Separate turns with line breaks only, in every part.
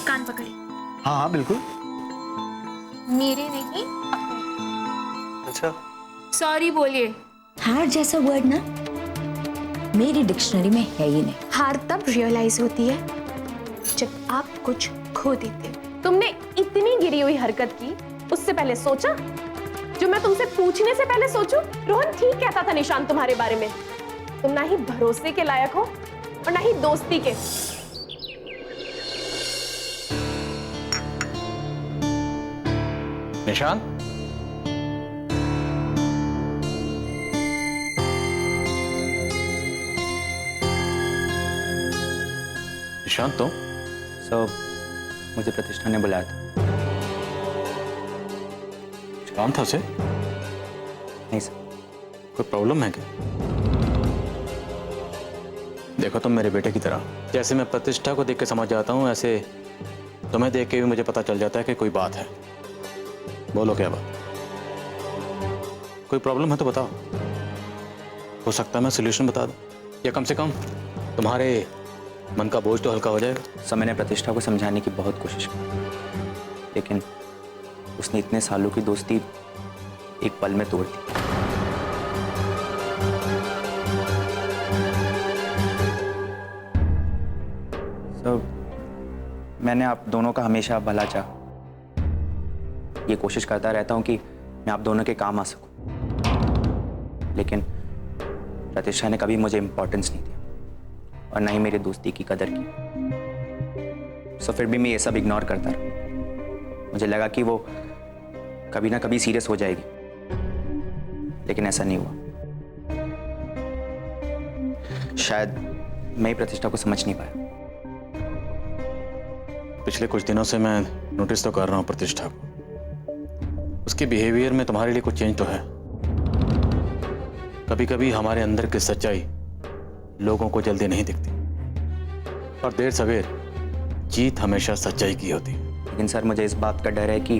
कान पकड़े।
हाँ हाँ बिल्कुल।
मेरे नहीं।
अच्छा।
सॉरी बोलिए।
हार जैसा वर्ड ना मेरी डिक्शनरी में है ही नहीं।
हार तब रियलाइज होती है जब आप कुछ खो देते हो।
तुमने इतनी गिरी हुई हरकत की उससे पहले सोचा? जो मैं तुमसे पूछने से पहले सोचूं? रोहन ठीक कहता था निशांत तुम्हारे बारे में। तुम ना ही भरोसे के लायक हो और ना ही दोस्ती के।
निशांत, निशांत तो
सर मुझे प्रतिष्ठा ने बुलाया था।
कुछ काम था उसे?
नहीं सर।
कोई प्रॉब्लम है क्या? देखो तुम मेरे बेटे की तरह, जैसे मैं प्रतिष्ठा को देख के समझ जाता हूँ, ऐसे तुम्हें देख के भी मुझे पता चल जाता है कि कोई बात है। बोलो क्या बात? कोई प्रॉब्लम है तो बताओ, हो सकता है मैं सोल्यूशन बता दूं, या कम से कम तुम्हारे मन का बोझ तो हल्का हो जाएगा।
सर मैंने प्रतिष्ठा को समझाने की बहुत कोशिश की, लेकिन उसने इतने सालों की दोस्ती एक पल में तोड़ दी। सर मैंने आप दोनों का हमेशा भला चाहा, ये कोशिश करता रहता हूं कि मैं आप दोनों के काम आ सकूं, लेकिन प्रतिष्ठा ने कभी मुझे इंपॉर्टेंस नहीं दिया और ना ही मेरी दोस्ती की कदर की। सो फिर भी मैं ये सब इग्नोर करता रहा। मुझे लगा कि वो कभी ना कभी सीरियस हो जाएगी, लेकिन ऐसा नहीं हुआ। शायद मैं ही प्रतिष्ठा को समझ नहीं पाया।
पिछले कुछ दिनों से मैं नोटिस तो कर रहा हूं प्रतिष्ठा को, उसके बिहेवियर में तुम्हारे लिए कुछ चेंज तो है। कभी कभी हमारे अंदर की सच्चाई लोगों को जल्दी नहीं दिखती, और देर सवेर जीत हमेशा सच्चाई की होती है।
लेकिन सर मुझे इस बात का डर है कि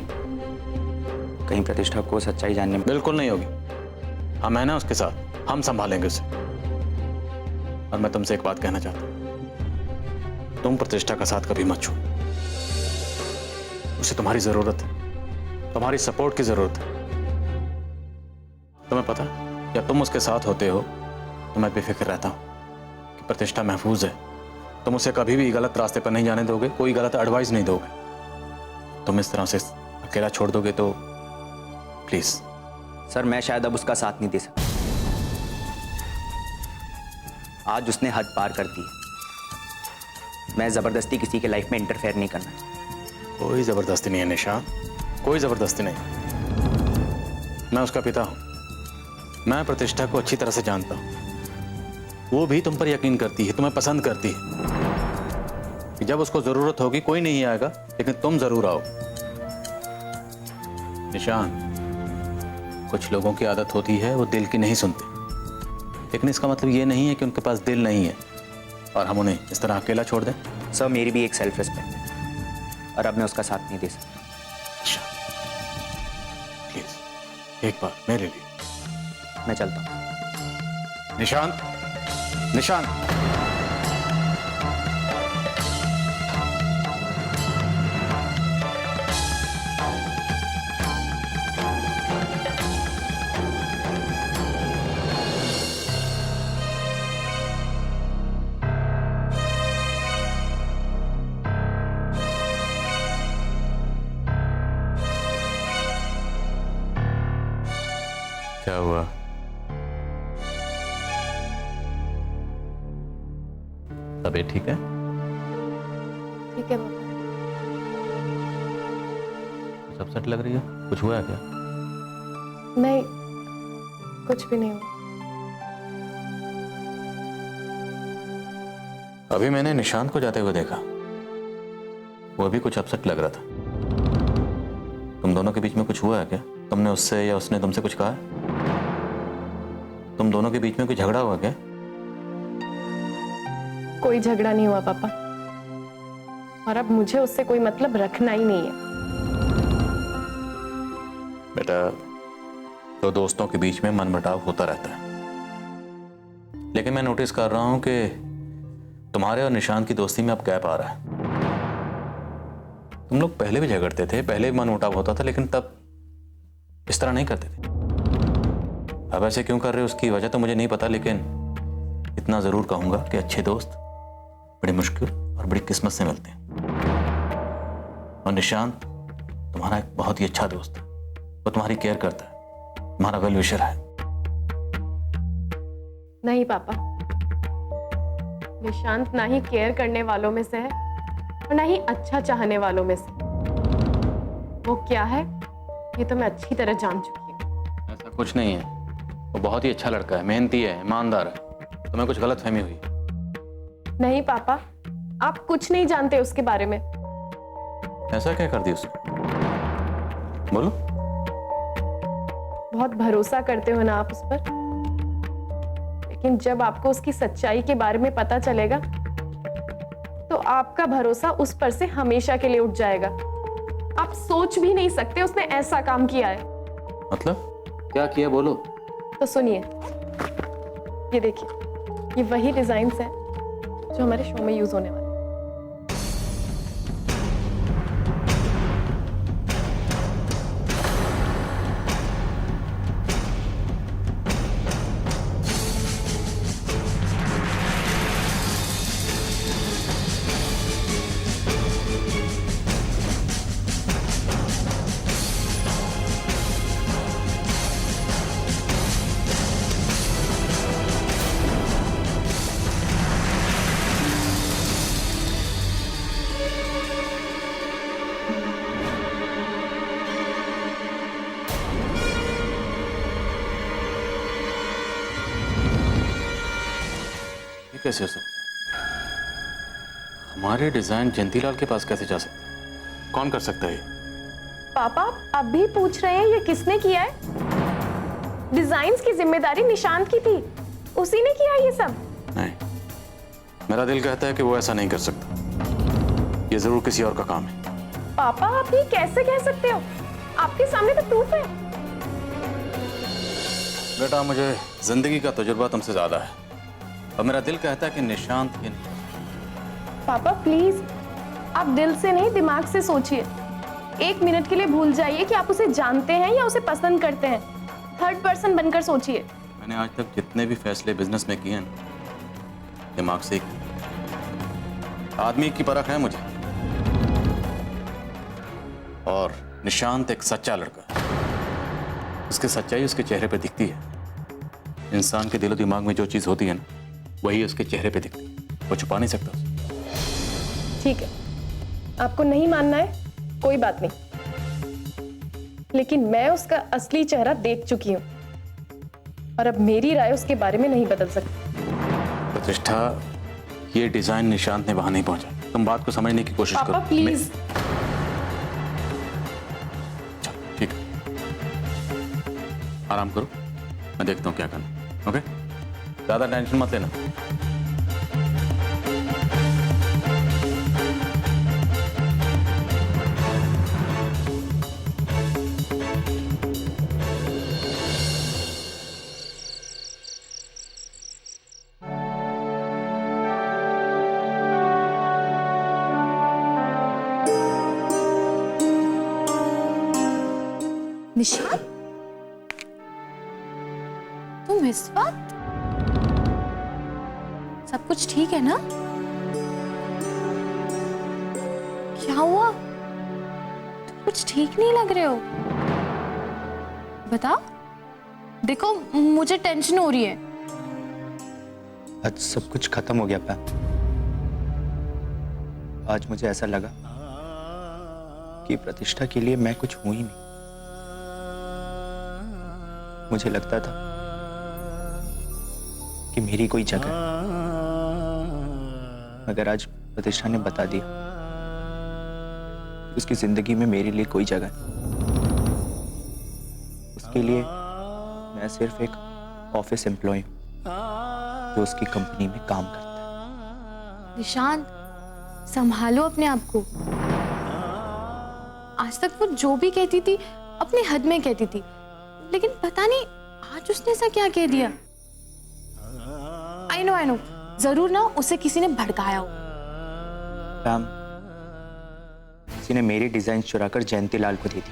कहीं प्रतिष्ठा को सच्चाई जानने में।
बिल्कुल नहीं होगी, हम है ना उसके साथ, हम संभालेंगे उसे। और मैं तुमसे एक बात कहना चाहता हूं, तुम प्रतिष्ठा का साथ कभी मत छोड़ो। उसे तुम्हारी जरूरत है, तुम्हारी सपोर्ट की जरूरत है। तुम्हें पता है, जब तुम उसके साथ होते हो तो मैं बेफिक्र रहता हूं कि प्रतिष्ठा महफूज है। तुम उसे कभी भी गलत रास्ते पर नहीं जाने दोगे, कोई गलत एडवाइस नहीं दोगे। तुम इस तरह से अकेला छोड़ दोगे तो प्लीज।
सर मैं शायद अब उसका साथ नहीं दे सकता। आज उसने हद पार कर दी है। मैं जबरदस्ती किसी के लाइफ में इंटरफेयर नहीं करना।
कोई जबरदस्ती नहीं है निशांत, कोई जबरदस्ती नहीं। मैं उसका पिता हूं, मैं प्रतिष्ठा को अच्छी तरह से जानता हूं। वो भी तुम पर यकीन करती है, तुम्हें पसंद करती है कि जब उसको जरूरत होगी कोई नहीं आएगा, लेकिन तुम जरूर आओ। निशांत, कुछ लोगों की आदत होती है वो दिल की नहीं सुनते, लेकिन इसका मतलब ये नहीं है कि उनके पास दिल नहीं है और हम उन्हें इस तरह अकेला छोड़ दें।
सर मेरी भी एक सेल्फ रिस्पेक्ट है और अब मैं उसका साथ नहीं दे सकता।
अच्छा प्लीज एक बार मेरे लिए।
मैं चलता हूं।
निशांत, निशांत, क्या हुआ? तबीयत ठीक है?
ठीक है पापा।
कुछ अपसेट लग रही है, कुछ हुआ है क्या?
नहीं, कुछ भी नहीं हुआ।
अभी मैंने निशांत को जाते हुए देखा, वो भी कुछ अपसेट लग रहा था। तुम दोनों के बीच में कुछ हुआ है क्या? तुमने उससे या उसने तुमसे कुछ कहा है? तुम दोनों के बीच में कोई झगड़ा हुआ क्या?
कोई झगड़ा नहीं हुआ पापा, और अब मुझे उससे कोई मतलब रखना ही नहीं है।
बेटा, तो दोस्तों के बीच में मनमुटाव होता रहता है, लेकिन मैं नोटिस कर रहा हूं कि तुम्हारे और निशांत की दोस्ती में अब गैप आ रहा है। तुम लोग पहले भी झगड़ते थे, पहले भी मनमुटाव होता था, लेकिन तब इस तरह नहीं करते थे। अब ऐसे क्यों कर रहे हो उसकी वजह तो मुझे नहीं पता, लेकिन इतना जरूर कहूंगा कि अच्छे दोस्त बड़ी मुश्किल और बड़ी किस्मत से मिलते हैं। और निशांत तुम्हारा एक बहुत ही अच्छा दोस्त है, वो तुम्हारी केयर करता है, तुम्हारा वेल विशर है।
नहीं पापा, निशांत ना ही केयर करने वालों में से है और ना ही अच्छा चाहने वालों में से। वो क्या है ये तो मैं अच्छी तरह जान चुकी हूँ।
ऐसा कुछ नहीं है, वो बहुत ही अच्छा लड़का है, मेहनती है, ईमानदार है। तुम्हें कुछ गलतफहमी हुई।
नहीं पापा, आप कुछ नहीं जानते उसके बारे में।
ऐसा क्या कर दिया उसने? बोलो।
बहुत भरोसा करते हो ना आप उस पर, लेकिन जब आपको उसकी सच्चाई के बारे में पता चलेगा तो आपका भरोसा उस पर से हमेशा के लिए उठ जाएगा। आप सोच भी नहीं सकते उसने ऐसा काम किया है।
मतलब क्या किया, बोलो।
तो सुनिए, ये देखिए, ये वही डिजाइन्स हैं जो हमारे शो में यूज होने वाले हैं।
ये कैसे हो सकता? हमारे डिजाइन जयंतीलाल के पास कैसे जा सकते हैं? कौन कर सकता है ये?
पापा अब भी पूछ रहे हैं ये किसने किया है? डिजाइन्स की जिम्मेदारी निशांत की थी, उसी ने किया ये सब।
नहीं, मेरा दिल कहता है कि वो ऐसा नहीं कर सकता। ये जरूर किसी और का काम है।
पापा आप ये कैसे कह सकते हो? आपके सामने तो प्रूफ है।
बेटा, मुझे जिंदगी का तजुर्बा तुमसे ज्यादा है और मेरा दिल कहता है कि निशांत ये नहीं।
पापा प्लीज, आप दिल से नहीं दिमाग से सोचिए। 1 मिनट के लिए भूल जाइए कि आप उसे जानते हैं या उसे पसंद करते हैं। थर्ड पर्सन बनकर सोचिए।
मैंने आज तक जितने भी फैसले बिजनेस में किए हैं, दिमाग से किए। आदमी की परख है मुझे, और निशांत एक सच्चा लड़का है। उसकी सच्चाई उसके चेहरे पे दिखती है। इंसान के दिलो दिमाग में जो चीज होती है ना, वही उसके चेहरे पे दिखती है। वो छुपा नहीं सकता उसे।
ठीक है, आपको नहीं मानना है, कोई बात नहीं, लेकिन मैं उसका असली चेहरा देख चुकी हूं और अब मेरी राय उसके बारे में नहीं बदल सकती।
प्रतिष्ठा, ये डिजाइन निशांत ने वहां नहीं पहुंचा। तुम बात को समझने की कोशिश करो।
पापा प्लीज।
चलो ठीक है, आराम करो, मैं देखता हूँ क्या करना। ओके, ज्यादा टेंशन मत लेना।
निशांत, तुम इस वक्त? सब कुछ ठीक है ना? क्या हुआ? तुम कुछ ठीक नहीं लग रहे हो। बताओ। देखो, मुझे टेंशन हो रही है।
आज सब कुछ खत्म हो गया पैम। आज मुझे ऐसा लगा कि प्रतिष्ठा के लिए मैं कुछ हूं ही नहीं। मुझे लगता था कि मेरी कोई जगह है, मगर आज प्रतिष्ठा ने बता दिया उसकी जिंदगी में मेरे लिए कोई जगह नहीं। उसके लिए मैं सिर्फ एक ऑफिस एम्प्लॉय हूं जो उसकी कंपनी में काम करता है।
निशांत, संभालो अपने आप को। आज तक वो जो भी कहती थी अपने हद में कहती थी, लेकिन पता नहीं आज उसने ऐसा क्या कह दिया। आई नो, जरूर ना उसे किसी ने भड़काया हो।
पैम, किसी ने मेरी डिजाइन चुराकर जयंती लाल को दी थी।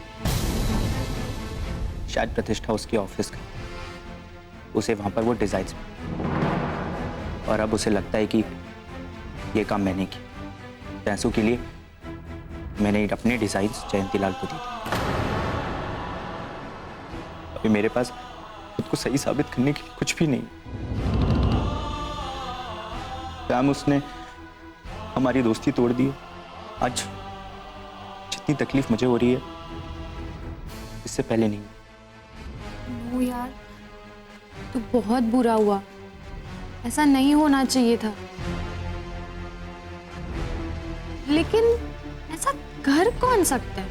शायद प्रतिष्ठा उसके ऑफिस गई, उसे वहां पर वो डिजाइन, और अब उसे लगता है कि ये काम मैंने किया। पैसों के लिए मैंने अपने डिजाइन जयंती लाल को दी थी। अभी मेरे पास खुद को सही साबित करने के लिए कुछ भी नहीं। पैम, उसने हमारी दोस्ती तोड़ दी। आज जितनी तकलीफ मुझे हो रही है इससे पहले नहीं।
नो यार, तो बहुत बुरा हुआ, ऐसा नहीं होना चाहिए था। लेकिन ऐसा कर कौन सकता है?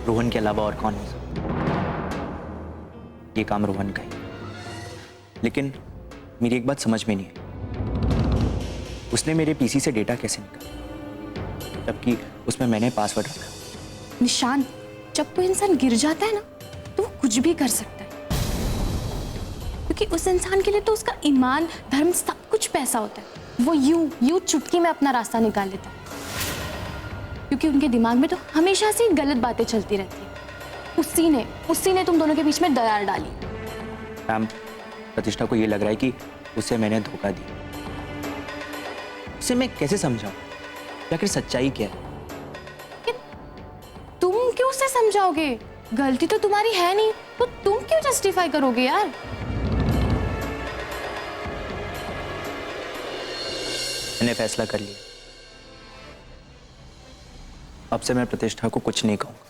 रोहन के अलावा और कौन हो सकता? ये काम रोहन का ही। लेकिन मेरी एक बात समझ में नहीं आई, उसने मेरे पीसी से डेटा कैसे निकाला, जबकि उसमें मैंने पासवर्ड रखा।
निशान, जब कोई इंसान गिर जाता है ना तो वो कुछ भी कर सकता है, क्योंकि उस इंसान के लिए तो उसका ईमान, धर्म, सब कुछ पैसा होता है। वो यूं चुटकी में अपना रास्ता निकाल लेता है, क्योंकि उनके दिमाग में तो हमेशा से ही गलत बातें चलती रहती है। उसी ने तुम दोनों के बीच में दरार डाली।
मैम, प्रतिष्ठा को ये लग रहा है कि उसे मैंने धोखा दिया। उसे मैं कैसे समझाऊं? आखिर सच्चाई क्या है?
तुम क्यों उसे समझाओगे? गलती तो तुम्हारी है नहीं, तो तुम क्यों जस्टिफाई करोगे यार?
मैंने फैसला कर लिया, अब से मैं प्रतिष्ठा को कुछ नहीं कहूंगा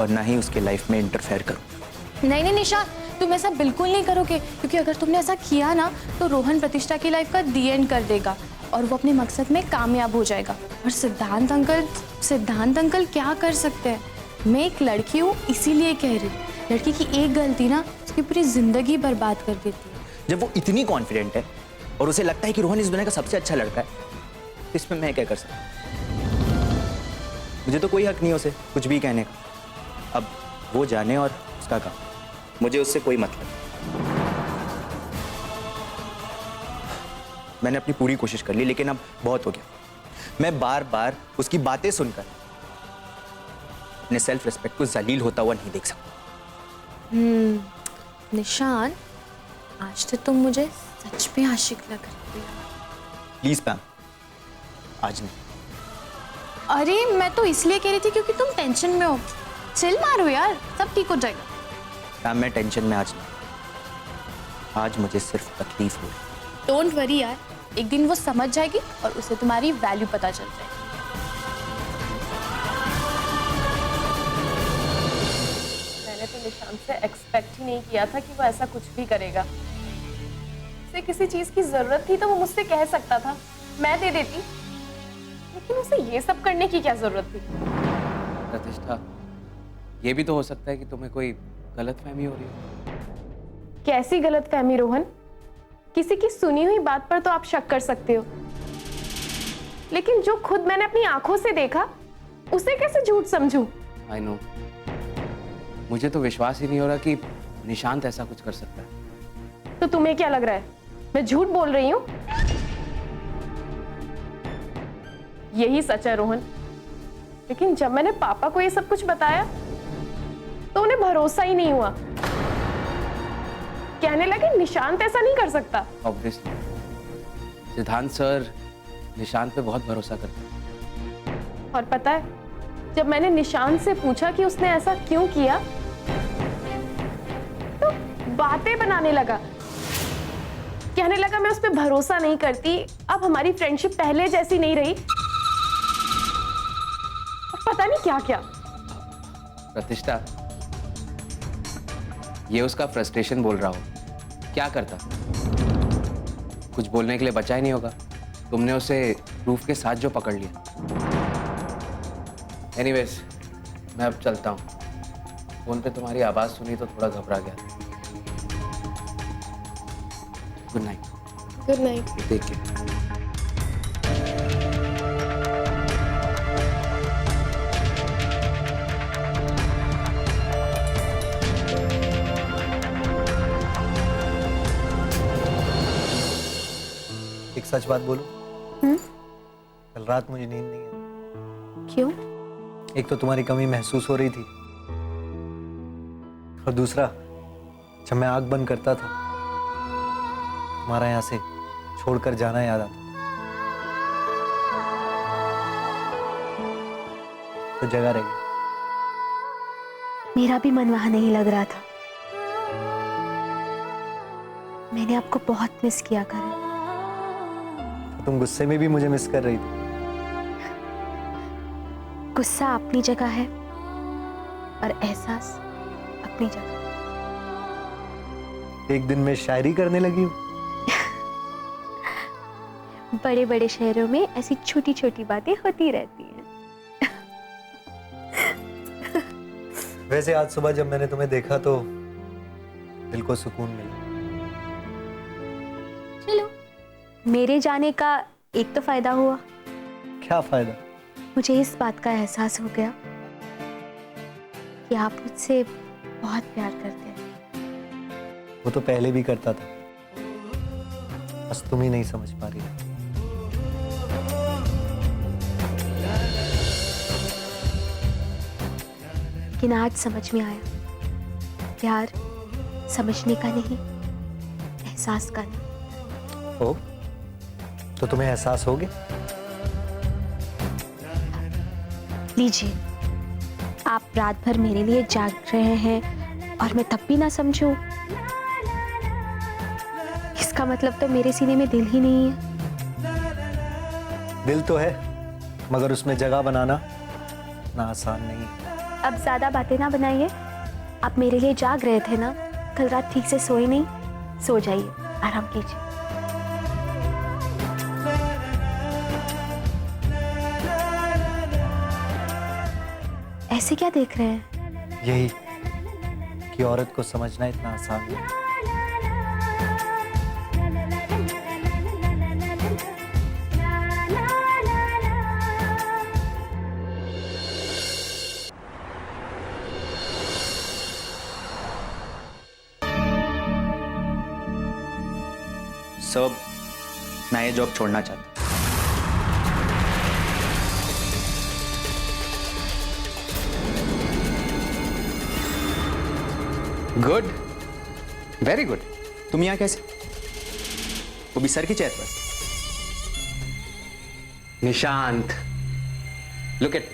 और ना ही उसके लाइफ में इंटरफेयर करूंगा।
नहीं निशा, तुम ऐसा बिल्कुल नहीं करोगे, क्योंकि अगर तुमने ऐसा किया ना तो रोहन प्रतिष्ठा की लाइफ का दी एंड कर देगा और वो अपने मकसद में कामयाब हो जाएगा। और सिद्धांत अंकल क्या कर सकते हैं? मैं एक लड़की हूँ, इसीलिए कह रही हूँ। लड़की की एक गलती ना उसकी पूरी जिंदगी बर्बाद कर देती है।
जब वो इतनी कॉन्फिडेंट है और उसे लगता है कि रोहन इस दुनिया का सबसे अच्छा लड़का है, तो इसमें मैं क्या कर सकता हूँ? मुझे तो कोई हक नहीं उसे कुछ भी कहने का। अब वो जाने और उसका काम, मुझे उससे कोई मतलब नहीं। मैंने अपनी पूरी कोशिश कर ली, लेकिन अब बहुत हो गया। मैं बार बार उसकी बातें सुनकर अपने सेल्फ रिस्पेक्ट को जलील होता हुआ नहीं देख सकता।
निशान, आज तो तुम मुझे सच में आशिक लग रही हो।
प्लीज पैम, आज नहीं।
अरे मैं तो इसलिए कह रही थी क्योंकि तुम टेंशन में हो। चिल मारो यार, सब ठीक हो जाएगा।
पैम, मैं टेंशन में आज नहीं, आज मुझे सिर्फ तकलीफ हो रही।
डोंट वरी यार, एक दिन वो समझ जाएगी और उसे तुम्हारी वैल्यू पता चल जाएगी।
मैंने तो निशान से एक्सपेक्ट ही नहीं किया था कि वो ऐसा कुछ भी करेगा। उसे किसी चीज की जरूरत थी तो वो मुझसे कह सकता था, मैं दे देती। लेकिन उसे ये सब करने की क्या जरूरत थी?
प्रतिष्ठा, ये भी तो हो सकता है कि तुम्हें कोई गलतफहमी हो रही हो।
कैसी गलतफहमी रोहन? किसी की सुनी हुई बात पर तो आप शक कर सकते हो, लेकिन जो खुद मैंने अपनी आंखों से देखा उसे कैसे झूठ समझूं?
आई नो, मुझे तो विश्वास ही नहीं हो रहा कि निशांत ऐसा कुछ कर सकता है।
तो तुम्हें क्या लग रहा है, मैं झूठ बोल रही हूं? यही सच है रोहन। लेकिन जब मैंने पापा को ये सब कुछ बताया तो उन्हें भरोसा ही नहीं हुआ। कहने लगे निशांत ऐसा नहीं कर सकता।
ऑब्वियसली सिद्धांत सर निशांत पे बहुत भरोसा करते हैं।
और पता है, जब मैंने निशांत से पूछा कि उसने ऐसा क्यों किया तो बातें बनाने लगा। कहने लगा मैं उस पर भरोसा नहीं करती, अब हमारी फ्रेंडशिप पहले जैसी नहीं रही। पता नहीं क्या क्या।
प्रतिष्ठा, ये उसका फ्रस्ट्रेशन बोल रहा हो। क्या करता? कुछ बोलने के लिए बचा ही नहीं होगा। तुमने उसे प्रूफ के साथ जो पकड़ लिया। एनीवेज, मैं अब चलता हूँ। फोन पे तुम्हारी आवाज सुनी तो थोड़ा घबरा गया। Good night.
Good night.
Take care.
एक सच बात बोलो, कल रात मुझे नींद नहीं आई।
क्यों?
एक तो तुम्हारी कमी महसूस हो रही थी, और दूसरा जब मैं आंख बंद करता था तुम्हारा यहाँ से छोड़कर जाना याद आता। तो जगह रह गई।
मेरा भी मन वहां नहीं लग रहा था। मैंने आपको बहुत मिस किया करण।
तो तुम गुस्से में भी मुझे मिस कर रही थी।
गुस्सा अपनी जगह है और एहसास अपनी जगह।
एक दिन में शायरी करने लगी हूँ।
बड़े बड़े शहरों में ऐसी छोटी छोटी बातें होती रहती हैं।
वैसे आज सुबह जब मैंने तुम्हें देखा तो दिल को सुकून मिला।
चलो, मेरे जाने का एक तो फायदा हुआ।
क्या फायदा?
मुझे इस बात का एहसास हो गया कि आप मुझसे बहुत प्यार करते हैं।
वो तो पहले भी करता था, बस तुम ही नहीं समझ पा रही।
लेकिन आज समझ में आया, प्यार समझने का नहीं, एहसास का नहीं।
ओ, तो तुम्हें एहसास हो गया?
लीजिए, आप रात भर मेरे लिए जाग रहे हैं और मैं तब भी ना समझूं। इसका मतलब तो मेरे सीने में दिल ही नहीं है।
दिल तो है, मगर उसमें जगह बनाना ना आसान नहीं है।
अब ज्यादा बातें ना बनाइए। आप मेरे लिए जाग रहे थे ना, कल रात ठीक से सोए नहीं। सो जाइए, आराम कीजिए। ऐसे क्या देख रहे हैं?
यही कि औरत को समझना इतना आसान नहीं।
सर, मैं ये जॉब छोड़ना चाहता हूँ।
Good, very good.
तुम यहाँ कैसे? वो भी सर की चेयर पर।
निशांत, लुक एट,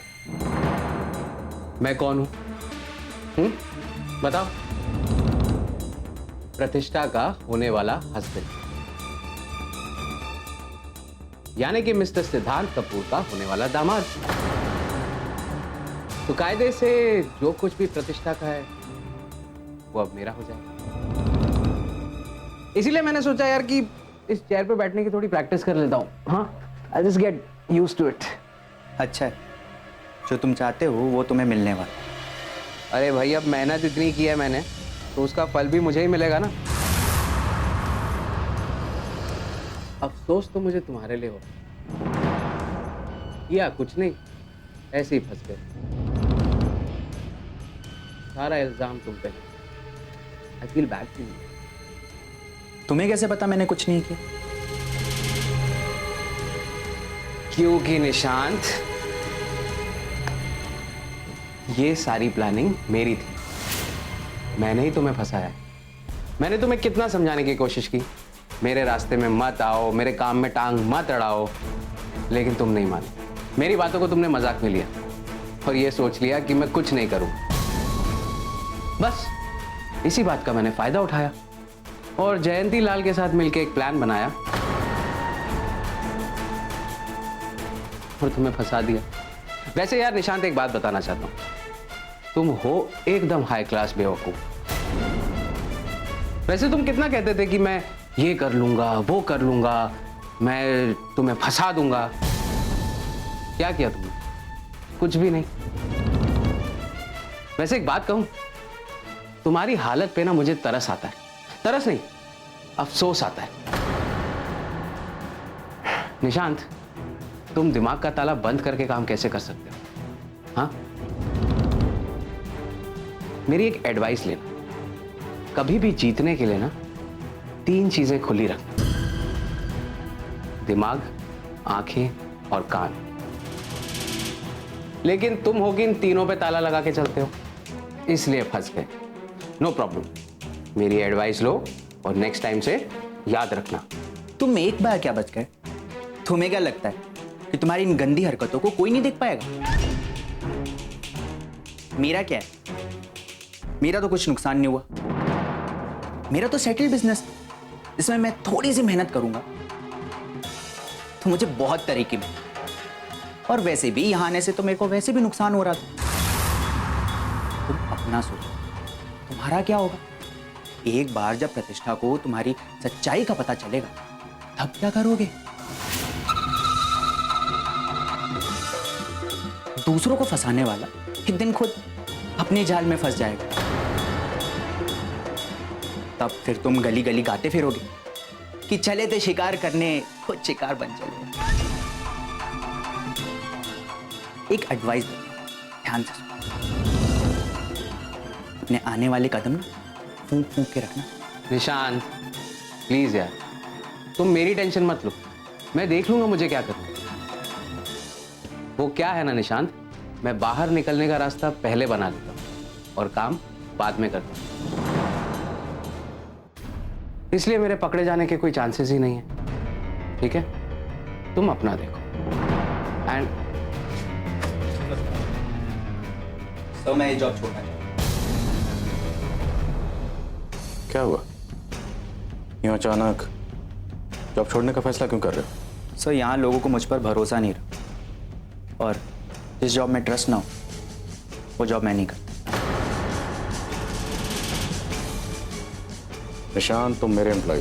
मैं कौन हूं? बताओ। प्रतिष्ठा का होने वाला हस्बैंड, यानी कि मिस्टर सिद्धार्थ कपूर का होने वाला दामाद। तो कायदे से जो कुछ भी प्रतिष्ठा का है वो अब मेरा हो जाएगा। इसीलिए मैंने सोचा यार कि इस चेयर पे बैठने की थोड़ी प्रैक्टिस कर लेता हूँ। हाँ, I just get used to it.
अच्छा है, जो तुम चाहते हो वो तुम्हें मिलने वाला।
अरे भाई, अब मेहनत इतनी की है मैंने, तो उसका फल भी मुझे ही मिलेगा ना। अफसोस तो मुझे तुम्हारे लिए हो, या कुछ नहीं, ऐसे ही फंस गए। सारा इल्जाम तुम पे है। I feel bad for you.
तुम्हें कैसे पता मैंने कुछ नहीं किया?
क्योंकि निशांत, ये सारी प्लानिंग मेरी थी। मैंने ही तुम्हें फंसाया। मैंने तुम्हें कितना समझाने की कोशिश की, मेरे रास्ते में मत आओ, मेरे काम में टांग मत अड़ाओ, लेकिन तुम नहीं मानी। मेरी बातों को तुमने मजाक में लिया और ये सोच लिया कि मैं कुछ नहीं करूं। बस इसी बात का मैंने फायदा उठाया और जयंती लाल के साथ मिलकर एक प्लान बनाया और तुम्हें फंसा दिया। वैसे यार निशांत, एक बात बताना चाहता हूं, तुम हो एकदम हाई क्लास बेवकूफ। वैसे तुम कितना कहते थे कि मैं ये कर लूंगा, वो कर लूंगा, मैं तुम्हें फंसा दूंगा। क्या किया तुमने? कुछ भी नहीं। वैसे एक बात कहूं, तुम्हारी हालत पे ना मुझे तरस आता है। तरस नहीं, अफसोस आता है। निशांत, तुम दिमाग का ताला बंद करके काम कैसे कर सकते हो? हाँ, मेरी एक एडवाइस लेना, कभी भी जीतने के लिए ना 3 चीजें खुली रखना: दिमाग, आंखें और कान। लेकिन तुम हो कि इन तीनों पे ताला लगा के चलते हो, इसलिए फंस गए। नो प्रॉब्लम, मेरी एडवाइस लो और नेक्स्ट टाइम से याद रखना।
तुम एक बार क्या बच गए? तुम्हें क्या लगता है कि तुम्हारी इन गंदी हरकतों को कोई नहीं देख पाएगा? मेरा क्या है? मेरा तो कुछ नुकसान नहीं हुआ। मेरा तो सेटल बिजनेस, इसमें मैं थोड़ी सी मेहनत करूंगा तो मुझे बहुत तरीके में, और वैसे भी यहां आने से तो मेरे को वैसे भी नुकसान हो रहा था। तुम अपना सोचो, तुम्हारा क्या होगा? एक बार जब प्रतिष्ठा को तुम्हारी सच्चाई का पता चलेगा तब क्या करोगे? दूसरों को फंसाने वाला एक दिन खुद अपने जाल में फंस जाएगा। तब फिर तुम गली गली गाते फिरोगे कि चले थे शिकार करने, खुद शिकार बन चले। एक एडवाइस दो, ध्यान से सुनो। अपने आने वाले कदम ना फूंक फूंक के रखना।
निशांत प्लीज यार, तुम मेरी टेंशन मत लो, मैं देख लूंगा मुझे क्या करना। वो क्या है ना निशांत, मैं बाहर निकलने का रास्ता पहले बना लेता हूँ और काम बाद में करता हूँ, इसलिए मेरे पकड़े जाने के कोई चांसेस ही नहीं है। ठीक है, तुम अपना देखो। एंड
तो मैं ये जॉब छोड़ना चाहूँ।
क्या हुआ? यूं अचानक जॉब छोड़ने का फैसला क्यों कर रहे हो?
सर, यहाँ लोगों को मुझ पर भरोसा नहीं रहा, और जिस जॉब में ट्रस्ट ना हो वो जॉब मैं नहीं करता।
निशांत, तुम मेरे एम्प्लॉय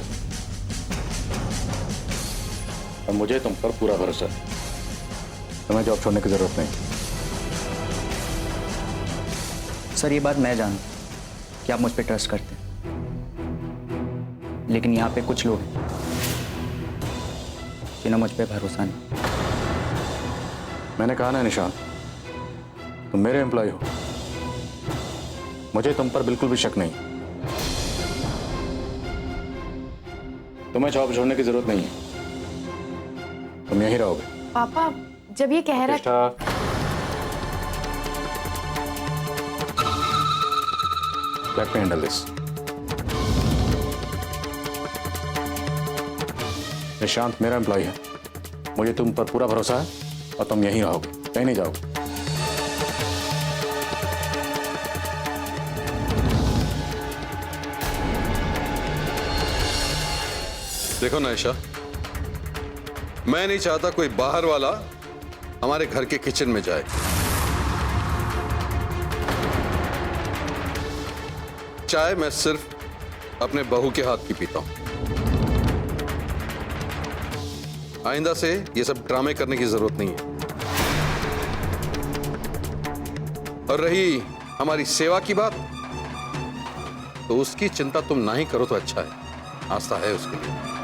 और मुझे तुम पर पूरा भरोसा है। तुम्हें जॉब छोड़ने की जरूरत नहीं।
सर, ये बात मैं जानता हूं कि आप मुझ पर ट्रस्ट करते हैं, लेकिन यहाँ पे कुछ लोग हैं जिन्हें मुझ पर भरोसा नहीं।
मैंने कहा ना निशांत, तुम मेरे एम्प्लॉय हो, मुझे तुम पर बिल्कुल भी शक नहीं। तुम्हें जॉब छोड़ने की जरूरत नहीं है, तुम यहीं रहोगे।
पापा जब ये कह रहा है,
Let me handle this. Nishant मेरा एम्प्लॉय है, मुझे तुम पर पूरा भरोसा है और तुम यहीं रहोगे, कहीं नहीं जाओगे।
देखो ना ईशा, मैं नहीं चाहता कोई बाहर वाला हमारे घर के किचन में जाए। चाय मैं सिर्फ अपने बहू के हाथ की पीता हूं। आइंदा से ये सब ड्रामे करने की जरूरत नहीं है। और रही हमारी सेवा की बात, तो उसकी चिंता तुम ना ही करो तो अच्छा है। आस्था है उसके लिए।